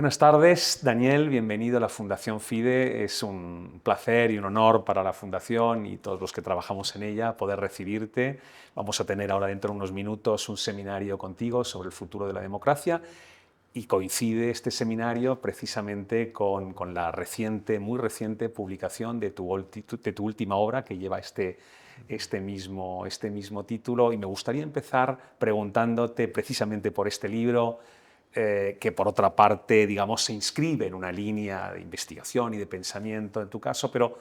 Buenas tardes, Daniel, bienvenido a la Fundación FIDE. Es un placer y un honor para la Fundación y todos los que trabajamos en ella poder recibirte. Vamos a tener ahora dentro de unos minutos un seminario contigo sobre el futuro de la democracia y coincide este seminario precisamente con la muy reciente publicación de tu última obra que lleva este mismo título, y me gustaría empezar preguntándote precisamente por este libro, que por otra parte, digamos, se inscribe en una línea de investigación y de pensamiento en tu caso, pero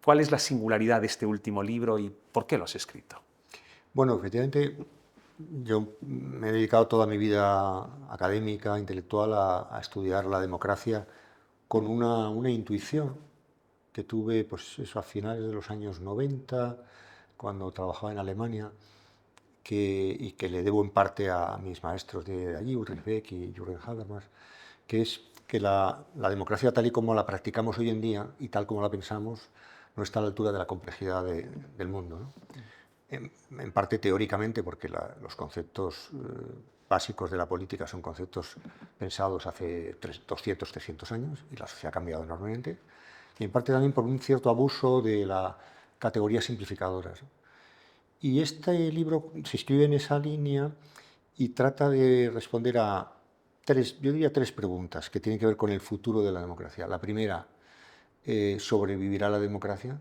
¿cuál es la singularidad de este último libro y por qué lo has escrito? Bueno, efectivamente, yo me he dedicado toda mi vida académica, intelectual, a estudiar la democracia con una intuición que tuve, pues eso, a finales de los años 90, cuando trabajaba en Alemania, y que le debo en parte a mis maestros de allí, Ulrich Beck y Jürgen Habermas, que es que la democracia tal y como la practicamos hoy en día y tal como la pensamos, no está a la altura de la complejidad del mundo, ¿no? En parte teóricamente, porque los conceptos básicos de la política son conceptos pensados hace 200, 300 años y la sociedad ha cambiado enormemente, y en parte también por un cierto abuso de las categorías simplificadoras. Y este libro se inscribe en esa línea y trata de responder a yo diría tres preguntas que tienen que ver con el futuro de la democracia. La primera, ¿sobrevivirá la democracia?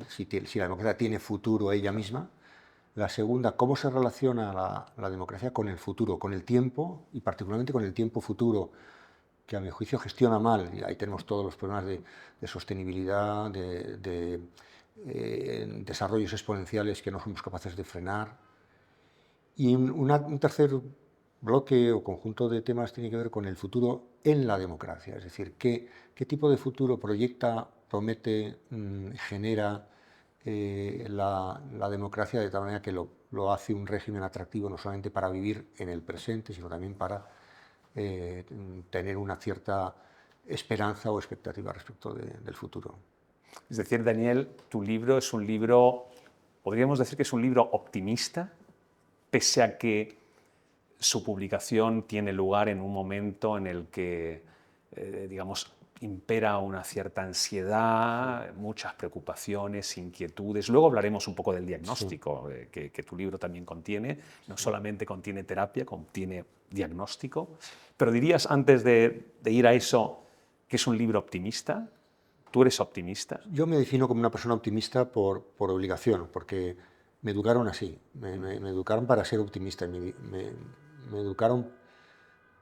Si la democracia tiene futuro ella misma. La segunda, ¿cómo se relaciona la democracia con el futuro, con el tiempo, y particularmente con el tiempo futuro, que a mi juicio gestiona mal? Y ahí tenemos todos los problemas de sostenibilidad, de desarrollos exponenciales que no somos capaces de frenar. Y un tercer bloque o conjunto de temas tiene que ver con el futuro en la democracia, es decir, qué tipo de futuro proyecta, promete, genera la democracia, de tal manera que lo hace un régimen atractivo no solamente para vivir en el presente, sino también para eh, tener una cierta esperanza o expectativa respecto del futuro. Es decir, Daniel, tu libro es un libro, podríamos decir que es un libro optimista, pese a que su publicación tiene lugar en un momento en el que, digamos, impera una cierta ansiedad, muchas preocupaciones, inquietudes. Luego hablaremos un poco del Sí, diagnóstico que tu libro también contiene. No sí. solamente contiene terapia, contiene diagnóstico. Pero dirías, antes de ir a eso, que es un libro optimista. ¿Tú eres optimista? Yo me defino como una persona optimista por obligación, porque me educaron así, me educaron para ser optimista, me educaron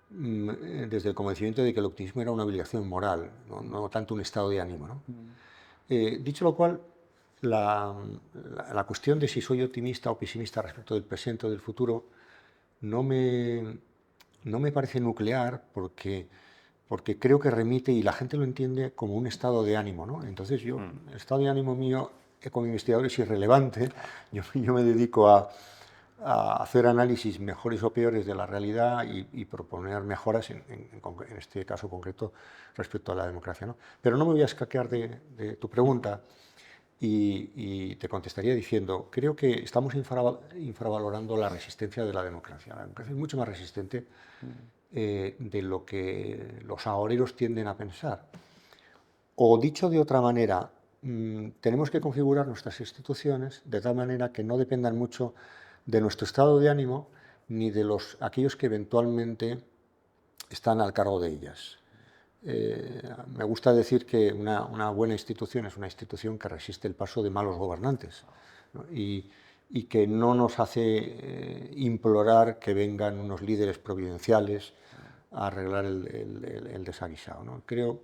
desde el convencimiento de que el optimismo era una obligación moral, no tanto un estado de ánimo, ¿no? Dicho lo cual, la cuestión de si soy optimista o pesimista respecto del presente o del futuro no me, no me parece nuclear, porque creo que remite, y la gente lo entiende como un estado de ánimo, ¿no? Entonces el estado de ánimo mío como investigador es irrelevante. Yo me dedico a hacer análisis mejores o peores de la realidad y proponer mejoras, en este caso concreto, respecto a la democracia, ¿no? Pero no me voy a escaquear de tu pregunta y te contestaría diciendo, creo que estamos infravalorando la resistencia de la democracia. La democracia es mucho más resistente de lo que los agoreros tienden a pensar. O dicho de otra manera, tenemos que configurar nuestras instituciones de tal manera que no dependan mucho de nuestro estado de ánimo ni de aquellos que eventualmente están al cargo de ellas. Me gusta decir que una buena institución es una institución que resiste el paso de malos gobernantes, ¿no? Y que no nos hace implorar que vengan unos líderes providenciales a arreglar el desaguisado, ¿no? Creo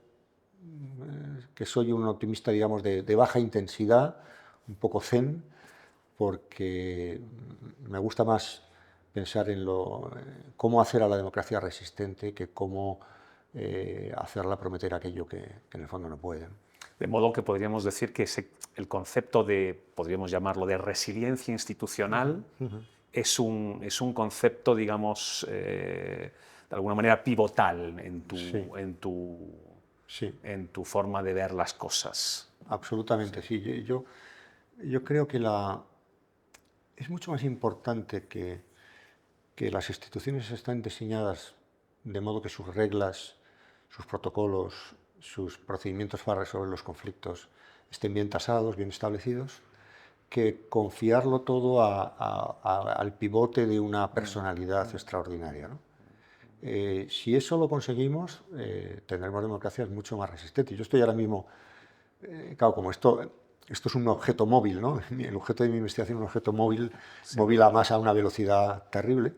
que soy un optimista, digamos, de baja intensidad, un poco zen, porque me gusta más pensar en cómo hacer a la democracia resistente que cómo hacerla prometer aquello que en el fondo no puede. De modo que podríamos decir que el concepto de, podríamos llamarlo, de resiliencia institucional es un concepto, digamos, de alguna manera pivotal en Sí, tu, en tu, sí, en tu forma de ver las cosas. absolutamente, sí. Yo creo que es mucho más importante que las instituciones están diseñadas de modo que sus reglas sus protocolos, sus procedimientos para resolver los conflictos estén bien tasados, bien establecidos, que confiarlo todo al pivote de una personalidad extraordinaria, ¿no? Si eso lo conseguimos, tendremos democracias mucho más resistentes. Yo estoy ahora mismo, claro, como esto es un objeto móvil, ¿no? El objeto de mi investigación es un objeto móvil, móvil además a una velocidad terrible.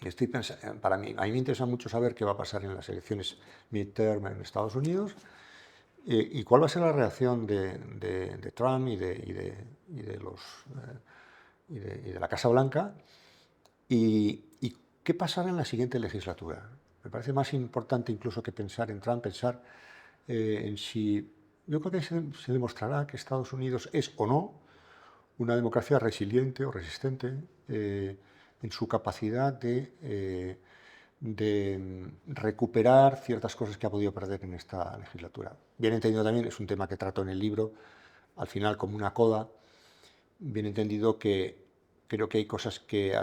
Y estoy pensando, a mí me interesa mucho saber qué va a pasar en las elecciones midterm en Estados Unidos y cuál va a ser la reacción de Trump y de la Casa Blanca y qué pasará en la siguiente legislatura. Me parece más importante incluso que pensar en Trump, pensar en si... Yo creo que se demostrará que Estados Unidos es o no una democracia resiliente o resistente en su capacidad de recuperar ciertas cosas que ha podido perder en esta legislatura. Bien entendido también, es un tema que trato en el libro, al final como una coda, bien entendido que creo que hay cosas que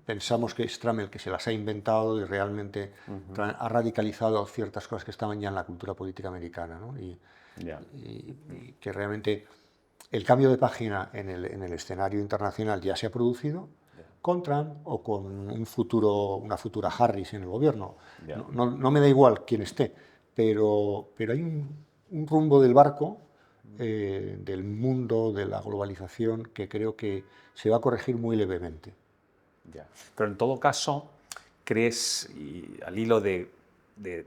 pensamos que es Trump el que se las ha inventado y realmente ha radicalizado ciertas cosas que estaban ya en la cultura política americana, ¿no? Y que realmente el cambio de página en el escenario internacional ya se ha producido con Trump o con una futura Harris en el gobierno. No me da igual quién esté, pero hay un rumbo del barco, del mundo, de la globalización, que creo que se va a corregir muy levemente. Pero en todo caso, ¿crees, y al hilo de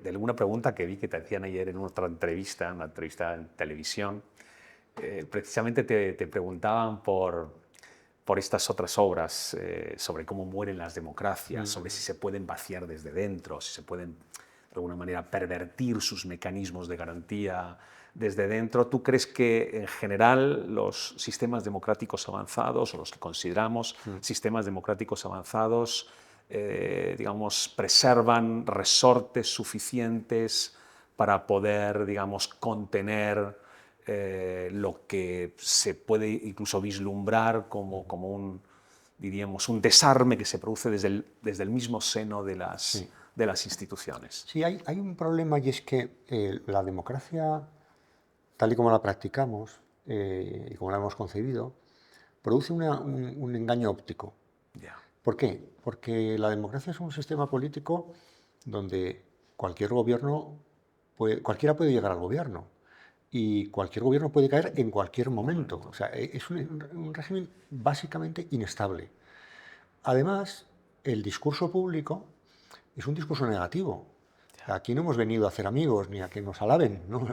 alguna pregunta que vi que te hacían ayer en otra entrevista, una entrevista en televisión, precisamente te preguntaban por estas otras obras, sobre cómo mueren las democracias, sobre si se pueden vaciar desde dentro, si se pueden de alguna manera pervertir sus mecanismos de garantía desde dentro? ¿Tú crees que en general los sistemas democráticos avanzados, o los que consideramos sistemas democráticos avanzados, digamos, preservan resortes suficientes para poder, digamos, contener lo que se puede incluso vislumbrar como un, diríamos, un desarme que se produce desde el mismo seno de las instituciones? Sí, hay un problema y es que la democracia, tal y como la practicamos y como la hemos concebido, produce un engaño óptico. ¿Por qué? Porque la democracia es un sistema político donde cualquiera puede llegar al gobierno y cualquier gobierno puede caer en cualquier momento. O sea, es un régimen básicamente inestable. Además, el discurso público es un discurso negativo. Aquí no hemos venido a hacer amigos ni a que nos alaben, ¿no?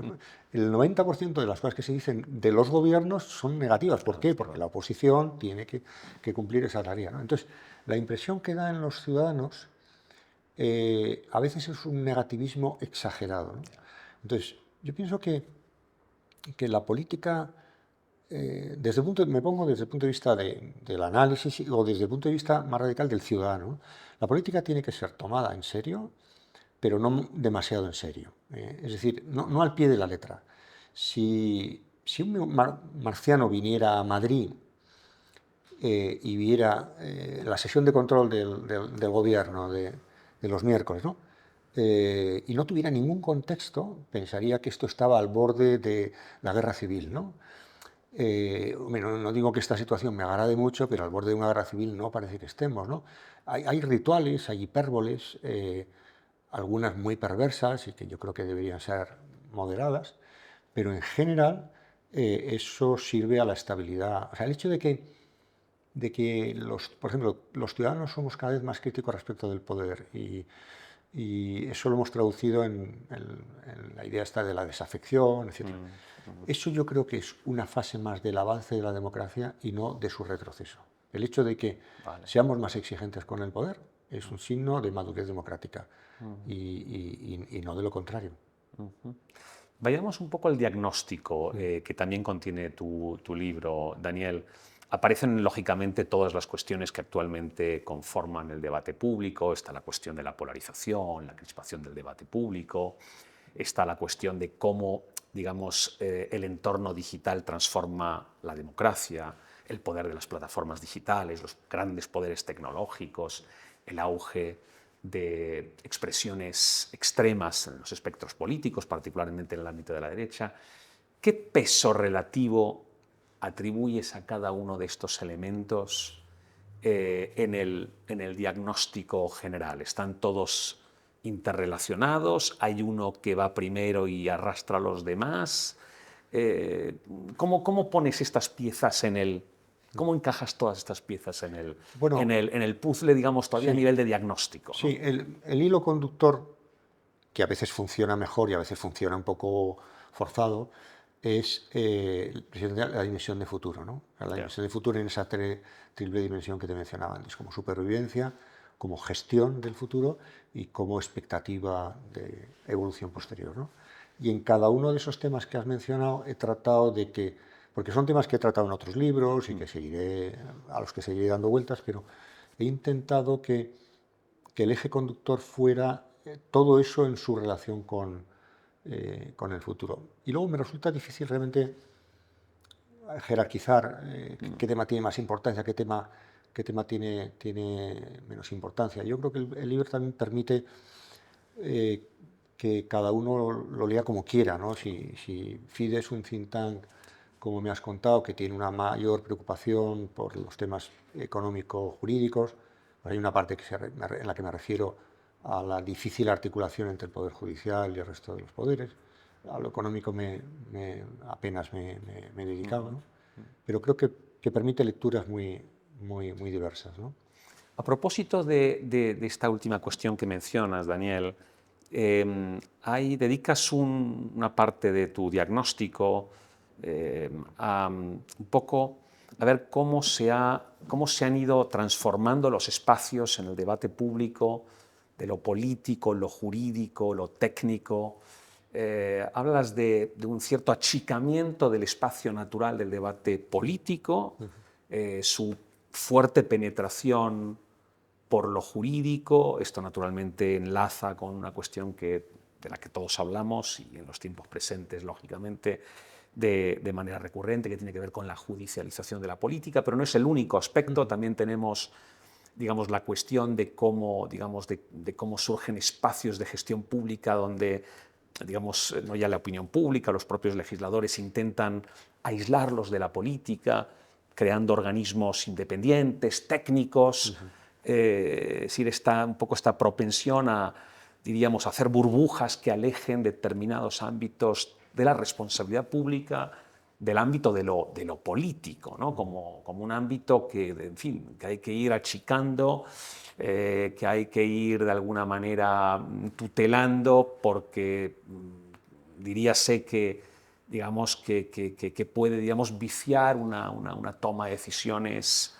El 90% de las cosas que se dicen de los gobiernos son negativas. ¿Por qué? Porque la oposición tiene que cumplir esa tarea, ¿no? Entonces, la impresión que da en los ciudadanos a veces es un negativismo exagerado, ¿no? Entonces, yo pienso que la política, me pongo desde el punto de vista del análisis o desde el punto de vista más radical del ciudadano, ¿no? La política tiene que ser tomada en serio, pero no demasiado en serio. Es decir, no al pie de la letra. Si un marciano viniera a Madrid y viera la sesión de control del gobierno de los miércoles, ¿no? Y no tuviera ningún contexto, pensaría que esto estaba al borde de la guerra civil, ¿no? No digo que esta situación me agrade mucho, pero al borde de una guerra civil no parece que estemos, ¿no? Hay rituales, hay hipérboles, algunas muy perversas y que yo creo que deberían ser moderadas, pero en general eso sirve a la estabilidad. O sea, el hecho de que por ejemplo, los ciudadanos somos cada vez más críticos respecto del poder y eso lo hemos traducido en la idea esta de la desafección, etc. Eso yo creo que es una fase más del avance de la democracia y no de su retroceso. El hecho de que seamos más exigentes con el poder es un signo de madurez democrática y no de lo contrario. Vayamos un poco al diagnóstico que también contiene tu libro, Daniel. Aparecen lógicamente todas las cuestiones que actualmente conforman el debate público. Está la cuestión de la polarización, la crispación del debate público. Está la cuestión de cómo, digamos, el entorno digital transforma la democracia, el poder de las plataformas digitales, los grandes poderes tecnológicos, el auge de expresiones extremas en los espectros políticos, particularmente en el ámbito de la derecha. ¿Qué peso relativo atribuyes a cada uno de estos elementos en el diagnóstico general? ¿Están todos interrelacionados? ¿Hay uno que va primero y arrastra a los demás? ¿Cómo pones estas piezas cómo encajas todas estas piezas Bueno, en el puzzle, digamos, todavía a sí, nivel de diagnóstico, ¿no? sí, el hilo conductor, que a veces funciona mejor y a veces funciona un poco forzado, es precisamente la dimensión de futuro, ¿no? La Ya. dimensión de futuro en esa triple dimensión que te mencionaba antes, como supervivencia, como gestión del futuro y como expectativa de evolución posterior, ¿no? Y en cada uno de esos temas que has mencionado he tratado de que, porque son temas que he tratado en otros libros y que a los que seguiré dando vueltas, pero he intentado que el eje conductor fuera todo eso en su relación con el futuro. Y luego me resulta difícil realmente jerarquizar qué tema tiene más importancia, qué tema tiene menos importancia. Yo creo que el libro también permite eh, que cada uno lo lea como quiera, ¿no? Si FIDE es un think tank, como me has contado, que tiene una mayor preocupación por los temas económico-jurídicos, pues hay una parte en la que me refiero a la difícil articulación entre el Poder Judicial y el resto de los poderes. A lo económico apenas me he dedicado, ¿no? Pero creo que permite lecturas muy diversas, ¿no? A propósito de esta última cuestión que mencionas, Daniel, ahí dedicas una parte de tu diagnóstico un poco a ver cómo se han ido transformando los espacios en el debate público, de lo político, lo jurídico, lo técnico. Hablas de un cierto achicamiento del espacio natural del debate político, su fuerte penetración por lo jurídico. Esto naturalmente enlaza con una cuestión de la que todos hablamos y en los tiempos presentes, lógicamente, de manera recurrente, que tiene que ver con la judicialización de la política, pero no es el único aspecto. También tenemos, digamos, la cuestión de cómo, digamos, de cómo surgen espacios de gestión pública donde, digamos, no ya la opinión pública, los propios legisladores intentan aislarlos de la política, creando organismos independientes, técnicos. Es decir, un poco esta propensión a, diríamos, hacer burbujas que alejen determinados ámbitos de la responsabilidad pública del ámbito de lo político, ¿no? Como un ámbito en fin, que hay que ir achicando, que hay que ir de alguna manera tutelando, porque diríase que, digamos, que puede, digamos, viciar una toma de decisiones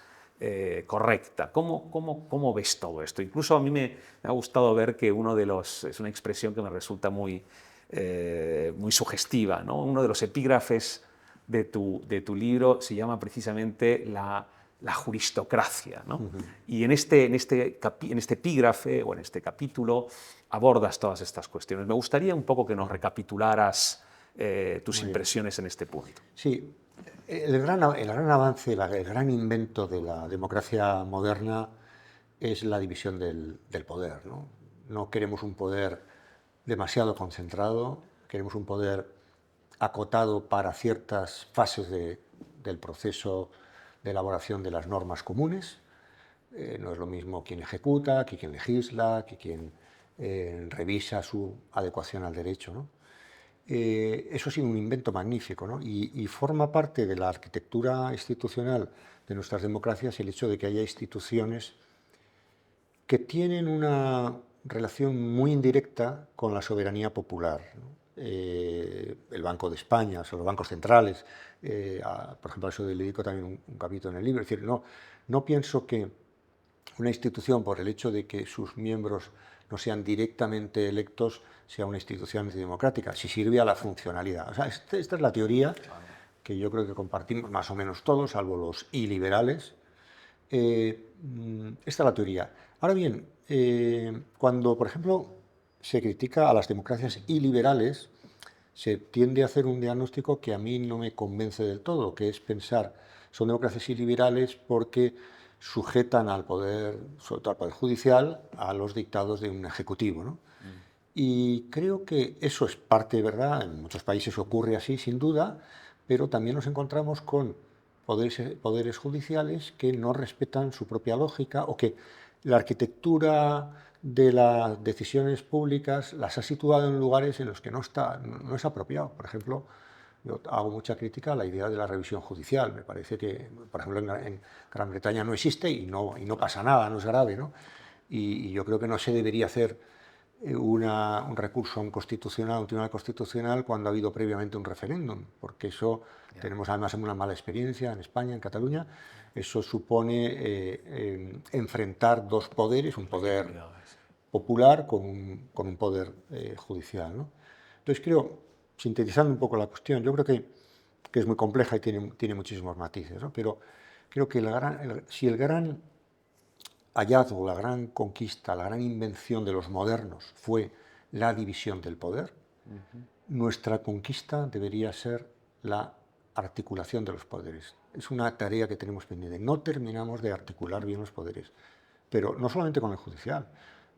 correcta. ¿Cómo ves todo esto? Incluso a mí me ha gustado ver que es una expresión que me resulta muy sugestiva, ¿no? Uno de los epígrafes de tu libro se llama precisamente la juristocracia, ¿no? Y en este epígrafe o en este capítulo abordas todas estas cuestiones. Me gustaría un poco que nos recapitularas tus impresiones en este punto. Sí, el gran avance, el gran invento de la democracia moderna es la división del poder, ¿no? No queremos un poder demasiado concentrado, queremos un poder acotado para ciertas fases del proceso de elaboración de las normas comunes. No es lo mismo quien ejecuta, que quien legisla, que quien revisa su adecuación al derecho, ¿no? Eso ha sido un invento magnífico, ¿no? Y forma parte de la arquitectura institucional de nuestras democracias el hecho de que haya instituciones que tienen una relación muy indirecta con la soberanía popular, ¿no? El Banco de España, o los bancos centrales, por ejemplo, a eso le dedico también un capítulo en el libro. Es decir, no pienso que una institución, por el hecho de que sus miembros no sean directamente electos, sea una institución antidemocrática, si sirve a la funcionalidad. O sea, esta es la teoría que yo creo que compartimos más o menos todos, salvo los iliberales. Esta es la teoría. Ahora bien, cuando, por ejemplo, se critica a las democracias iliberales, se tiende a hacer un diagnóstico que a mí no me convence del todo, que es pensar, son democracias iliberales porque sujetan al poder, sobre todo al poder judicial, a los dictados de un ejecutivo, ¿no? Y creo que eso es parte de verdad, en muchos países ocurre así, sin duda, pero también nos encontramos con poderes judiciales que no respetan su propia lógica o que la arquitectura de las decisiones públicas las ha situado en lugares en los que no es apropiado. Por ejemplo, yo hago mucha crítica a la idea de la revisión judicial. Me parece que, por ejemplo, en Gran Bretaña no existe y no pasa nada, no es grave, ¿no? Y yo creo que no se debería hacer un recurso a un tribunal constitucional cuando ha habido previamente un referéndum, porque eso tenemos además una mala experiencia en España, en Cataluña. Eso supone enfrentar dos poderes, un poder popular con un poder judicial, ¿no? Entonces creo, sintetizando un poco la cuestión, yo creo que es muy compleja y tiene muchísimos matices, ¿no? Pero creo que si el gran hallazgo, la gran conquista, la gran invención de los modernos fue la división del poder, nuestra conquista debería ser la articulación de los poderes. Es una tarea que tenemos pendiente. No terminamos de articular bien los poderes, pero no solamente con el judicial.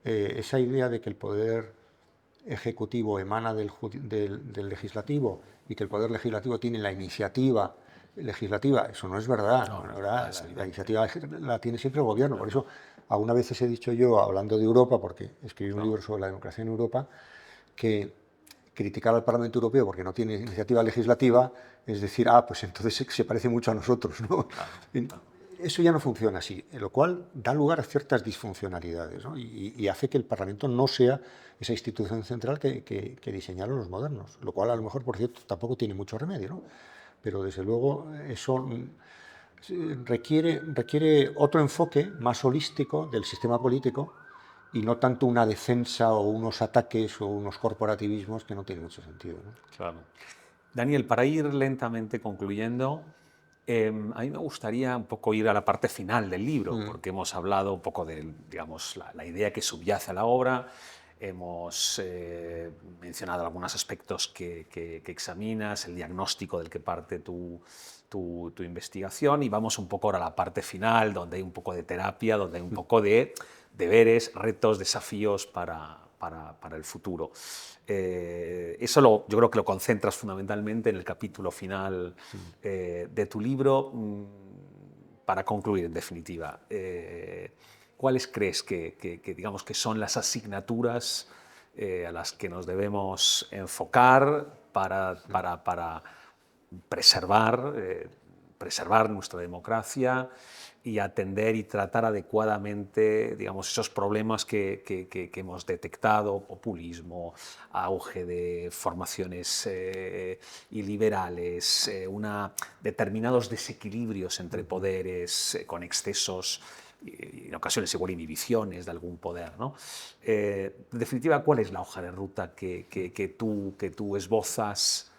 Esa idea de que el poder ejecutivo emana del legislativo y que el poder legislativo tiene la iniciativa legislativa, eso no es verdad. No, No, no, la iniciativa la tiene siempre el gobierno. Por eso, algunas veces he dicho yo, hablando de Europa, porque escribí un libro sobre la democracia en Europa, que criticar al Parlamento Europeo porque no tiene iniciativa legislativa es decir, pues entonces se parece mucho a nosotros, ¿no? Eso ya no funciona así, lo cual da lugar a ciertas disfuncionalidades, ¿no? Y hace que el Parlamento no sea esa institución central que diseñaron los modernos, lo cual a lo mejor, por cierto, tampoco tiene mucho remedio, ¿no? Pero desde luego eso requiere otro enfoque más holístico del sistema político y no tanto una defensa o unos ataques o unos corporativismos que no tienen mucho sentido, ¿no? Claro. Daniel, para ir lentamente concluyendo, a mí me gustaría un poco ir a la parte final del libro, porque hemos hablado un poco de, digamos, la idea que subyace a la obra, hemos mencionado algunos aspectos que examinas, el diagnóstico del que parte tu investigación, y vamos un poco ahora a la parte final, donde hay un poco de terapia, donde hay un poco de deberes, retos, desafíos para el futuro. Eso yo creo que lo concentras fundamentalmente en el capítulo final de tu libro. Para concluir, en definitiva, ¿cuáles crees digamos, que son las asignaturas a las que nos debemos enfocar para preservar nuestra democracia y atender y tratar adecuadamente, digamos, esos problemas que hemos detectado: populismo, auge de formaciones iliberales, determinados desequilibrios entre poderes, con excesos y en ocasiones igual inhibiciones de algún poder, ¿no? En definitiva, ¿cuál es la hoja de ruta que tú esbozas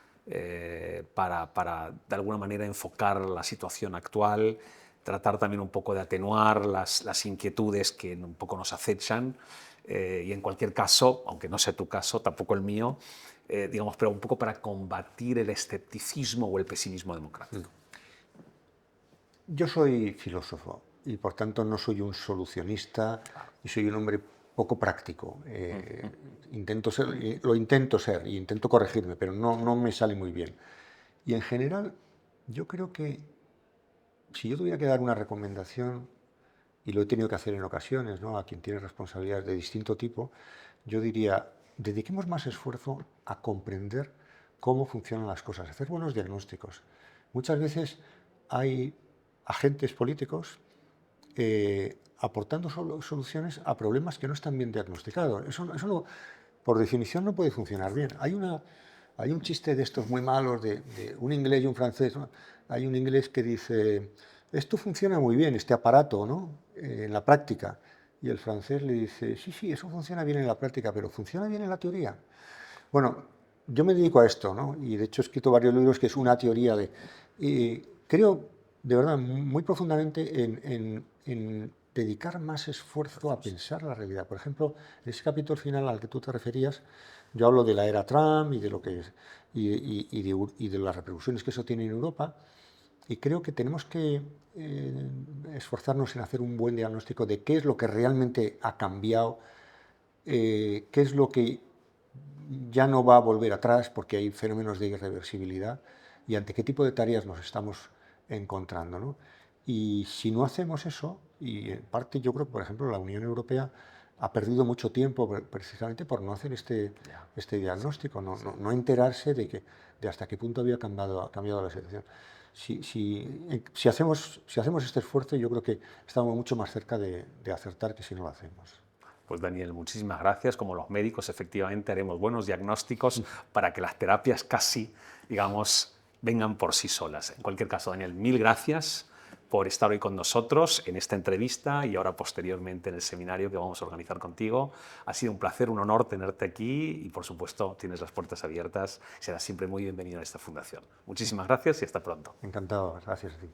para de alguna manera enfocar la situación actual, tratar también un poco de atenuar las inquietudes que un poco nos acechan y en cualquier caso, aunque no sea tu caso, tampoco el mío, digamos, pero un poco para combatir el escepticismo o el pesimismo democrático? Yo soy filósofo y por tanto no soy un solucionista y soy un hombre poco práctico. Lo intento ser y intento corregirme, pero no me sale muy bien. Y en general, yo creo que si yo tuviera que dar una recomendación, y lo he tenido que hacer en ocasiones, ¿no?, a quien tiene responsabilidades de distinto tipo, yo diría, dediquemos más esfuerzo a comprender cómo funcionan las cosas, hacer buenos diagnósticos. Muchas veces hay agentes políticos aportando soluciones a problemas que no están bien diagnosticados. Eso por definición no puede funcionar bien. Hay un chiste de estos muy malos de un inglés y un francés, ¿no? Hay un inglés que dice, esto funciona muy bien, este aparato, ¿no?, en la práctica. Y el francés le dice, sí, eso funciona bien en la práctica, pero ¿funciona bien en la teoría? Bueno, yo me dedico a esto, ¿no? Y de hecho he escrito varios libros que es una teoría de... Y creo, de verdad, muy profundamente en dedicar más esfuerzo a pensar la realidad. Por ejemplo, en ese capítulo final al que tú te referías, yo hablo de la era Trump y de lo que es, y de las repercusiones que eso tiene en Europa. Y creo que tenemos que esforzarnos en hacer un buen diagnóstico de qué es lo que realmente ha cambiado, qué es lo que ya no va a volver atrás porque hay fenómenos de irreversibilidad y ante qué tipo de tareas nos estamos encontrando, ¿no? Y si no hacemos eso, y en parte yo creo que, por ejemplo, la Unión Europea ha perdido mucho tiempo precisamente por no hacer Ya, este sí, diagnóstico, no, sí. no enterarse de hasta qué punto había cambiado la situación. Si hacemos este esfuerzo, yo creo que estamos mucho más cerca de acertar que si no lo hacemos. Pues Daniel, muchísimas gracias. Como los médicos, efectivamente, haremos buenos diagnósticos para que las terapias casi, digamos, vengan por sí solas. En cualquier caso, Daniel, mil gracias por estar hoy con nosotros en esta entrevista y ahora posteriormente en el seminario que vamos a organizar contigo. Ha sido un placer, un honor tenerte aquí y, por supuesto, tienes las puertas abiertas. Serás siempre muy bienvenido a esta fundación. Muchísimas gracias y hasta pronto. Encantado, gracias a ti.